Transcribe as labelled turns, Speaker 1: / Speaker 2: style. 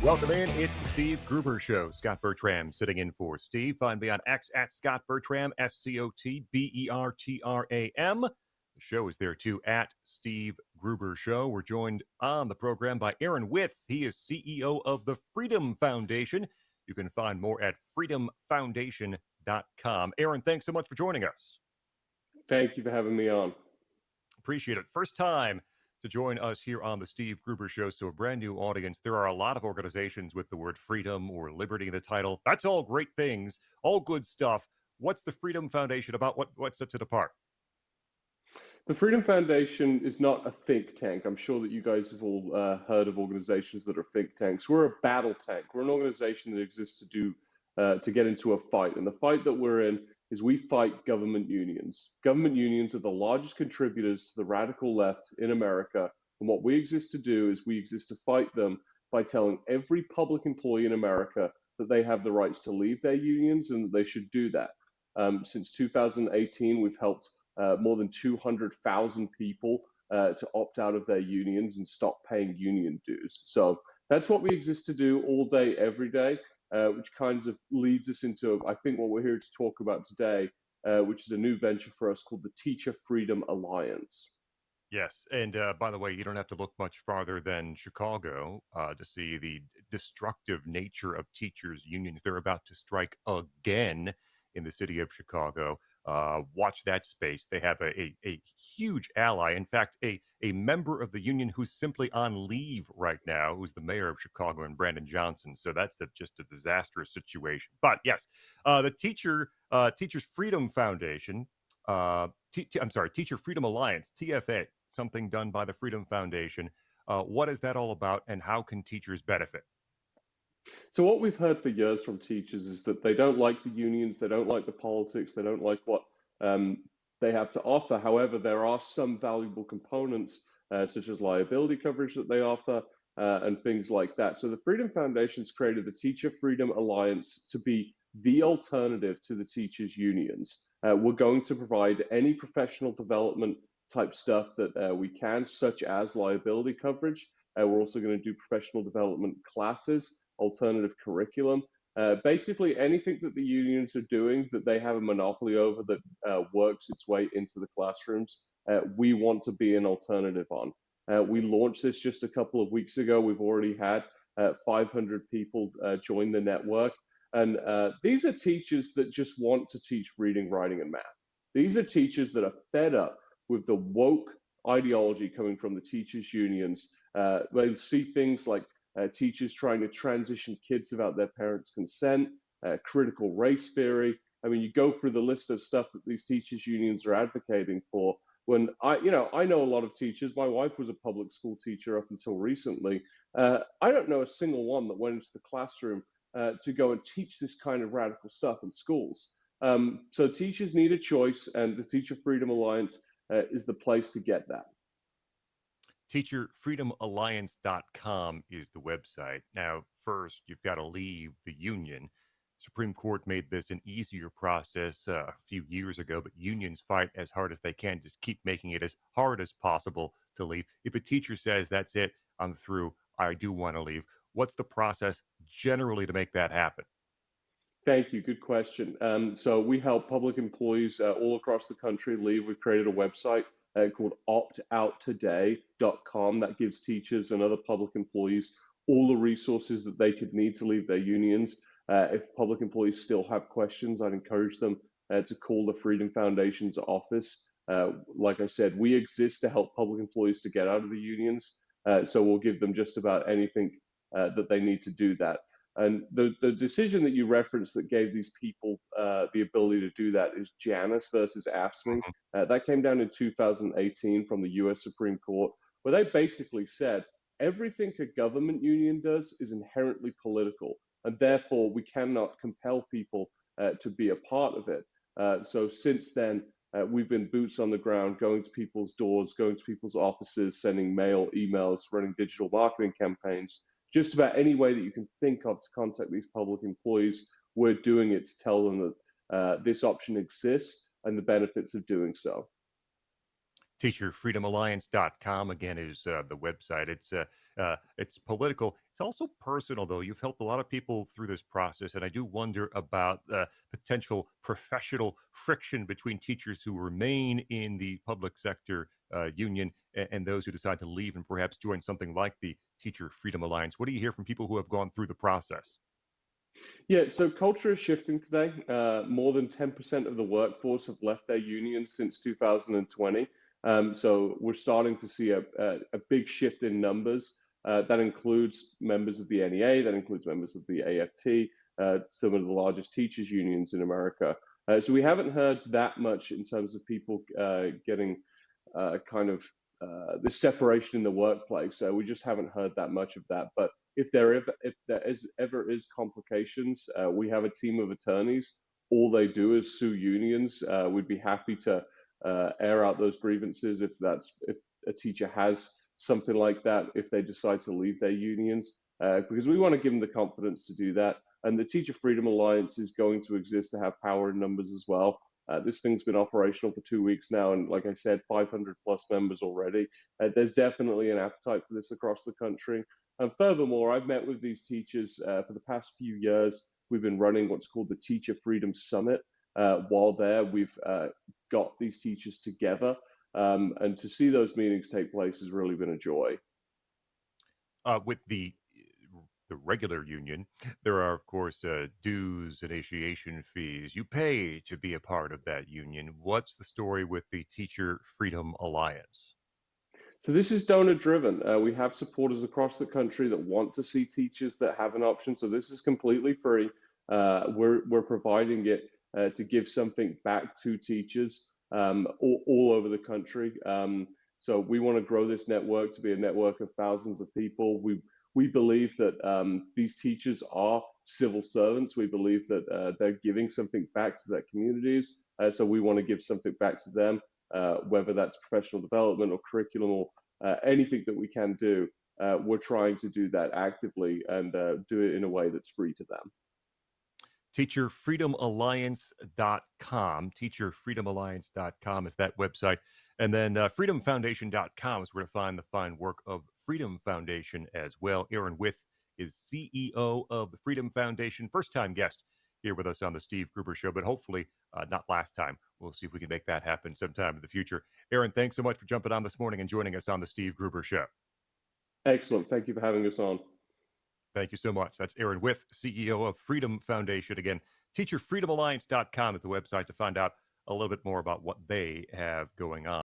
Speaker 1: Welcome in. It's the Steve Gruber Show. Scot Bertram sitting in for Steve. Find me on X at Scot Bertram, ScotBertram. The show is there too at Steve Gruber Show. We're joined on the program by Aaron Withe. He is CEO of the Freedom Foundation. You can find more at freedomfoundation.com. Aaron, thanks so much for joining us.
Speaker 2: Thank you for having me on.
Speaker 1: Appreciate it. First time to join us here on the Steve Gruber Show. So a brand new audience. There are a lot of organizations with the word freedom or liberty in the title. That's all great things, all good stuff. What's the Freedom Foundation about? What sets it apart?
Speaker 2: The Freedom Foundation is not a think tank. I'm sure that you guys have all heard of organizations that are think tanks. We're a battle tank. We're an organization that exists to get into a fight. And the fight that we're in is we fight government unions. Government unions are the largest contributors to the radical left in America. And what we exist to do is we exist to fight them by telling every public employee in America that they have the rights to leave their unions and that they should do that. Since 2018, we've helped more than 200,000 people to opt out of their unions and stop paying union dues. So that's what we exist to do all day, every day, which kind of leads us into, I think, what we're here to talk about today, which is a new venture for us called the Teacher Freedom Alliance.
Speaker 1: Yes. And by the way, you don't have to look much farther than Chicago to see the destructive nature of teachers' unions. They're about to strike again in the city of Chicago. Watch that space. They have a huge ally. In fact, a member of the union who's simply on leave right now, who's the mayor of Chicago, and Brandon Johnson. So that's just a disastrous situation. But yes, the Teachers Freedom Foundation, Teacher Freedom Alliance, TFA, something done by the Freedom Foundation. What is that all about, and how can teachers benefit?
Speaker 2: So what we've heard for years from teachers is that they don't like the unions, they don't like the politics, they don't like what they have to offer. However, there are some valuable components, such as liability coverage that they offer and things like that. So the Freedom Foundation's created the Teacher Freedom Alliance to be the alternative to the teachers' unions. We're going to provide any professional development type stuff that we can, such as liability coverage. We're also going to do professional development classes, alternative curriculum, basically anything that the unions are doing that they have a monopoly over that works its way into the classrooms. We want to be an alternative on. We launched this just a couple of weeks ago. We've already had 500 people join the network. And these are teachers that just want to teach reading, writing, and math. These are teachers that are fed up with the woke ideology coming from the teachers' unions. They see things like teachers trying to transition kids without their parents' consent, critical race theory. I mean, you go through the list of stuff that these teachers' unions are advocating for. When I know a lot of teachers. My wife was a public school teacher up until recently. I don't know a single one that went into the classroom to go and teach this kind of radical stuff in schools. So teachers need a choice, and the Teacher Freedom Alliance is the place to get that.
Speaker 1: TeacherFreedomAlliance.com is the website. Now, first, you've got to leave the union. Supreme Court made this an easier process a few years ago, but unions fight as hard as they can, just keep making it as hard as possible to leave. If a teacher says, that's it, I'm through, I do want to leave, what's the process generally to make that happen?
Speaker 2: Thank you. Good question. So we help public employees all across the country leave. We've created a website called optouttoday.com that gives teachers and other public employees all the resources that they could need to leave their unions. If public employees still have questions, I'd encourage them to call the Freedom Foundation's office. Like I said, we exist to help public employees to get out of the unions. So we'll give them just about anything that they need to do that. And the decision that you referenced that gave these people the ability to do that is Janus versus AFSCME. That came down in 2018 from the US Supreme Court, where they basically said everything a government union does is inherently political, and therefore we cannot compel people to be a part of it. So since then, we've been boots on the ground, going to people's doors, going to people's offices, sending mail, emails, running digital marketing campaigns. Just about any way that you can think of to contact these public employees, we're doing it to tell them that this option exists and the benefits of doing so.
Speaker 1: TeacherFreedomAlliance.com again is the website. It's political. It's also personal, though. You've helped a lot of people through this process, and I do wonder about potential professional friction between teachers who remain in the public sector union and those who decide to leave and perhaps join something like the Teacher Freedom Alliance. What do you hear from people who have gone through the process?
Speaker 2: Yeah, so culture is shifting today. More than 10% of the workforce have left their unions since 2020. So we're starting to see a big shift in numbers. That includes members of the NEA, that includes members of the AFT, some of the largest teachers' unions in America. So we haven't heard that much in terms of people getting kind of the separation in the workplace. We just haven't heard that much of that. But if there is ever is complications, we have a team of attorneys. All they do is sue unions. We'd be happy to air out those grievances if a teacher has something like that, if they decide to leave their unions, because we want to give them the confidence to do that. And the Teacher Freedom Alliance is going to exist to have power in numbers as well. This thing's been operational for 2 weeks now, and like I said, 500 plus members already. There's definitely an appetite for this across the country. And furthermore, I've met with these teachers for the past few years. We've been running what's called the Teacher Freedom Summit. While there, we've got these teachers together, and to see those meetings take place has really been a joy.
Speaker 1: With the regular union, there are of course dues, initiation fees. You pay to be a part of that union. What's the story with the Teacher Freedom Alliance?
Speaker 2: So this is donor driven. We have supporters across the country that want to see teachers that have an option. So this is completely free. We're providing it to give something back to teachers all over the country. So we want to grow this network to be a network of thousands of people. We believe that these teachers are civil servants. We believe that they're giving something back to their communities. So we want to give something back to them, whether that's professional development or curriculum or anything that we can do. We're trying to do that actively and do it in a way that's free to them.
Speaker 1: teacherfreedomalliance.com. Teacherfreedomalliance.com is that website. And then freedomfoundation.com is where to find the fine work of Freedom Foundation as well. Aaron Withe is CEO of the Freedom Foundation. First time guest here with us on the Steve Gruber Show, but hopefully not last time. We'll see if we can make that happen sometime in the future. Aaron, thanks so much for jumping on this morning and joining us on the Steve Gruber Show.
Speaker 2: Excellent. Thank you for having us on.
Speaker 1: Thank you so much. That's Aaron Withe, CEO of Freedom Foundation. Again, teacherfreedomalliance.com is the website to find out a little bit more about what they have going on.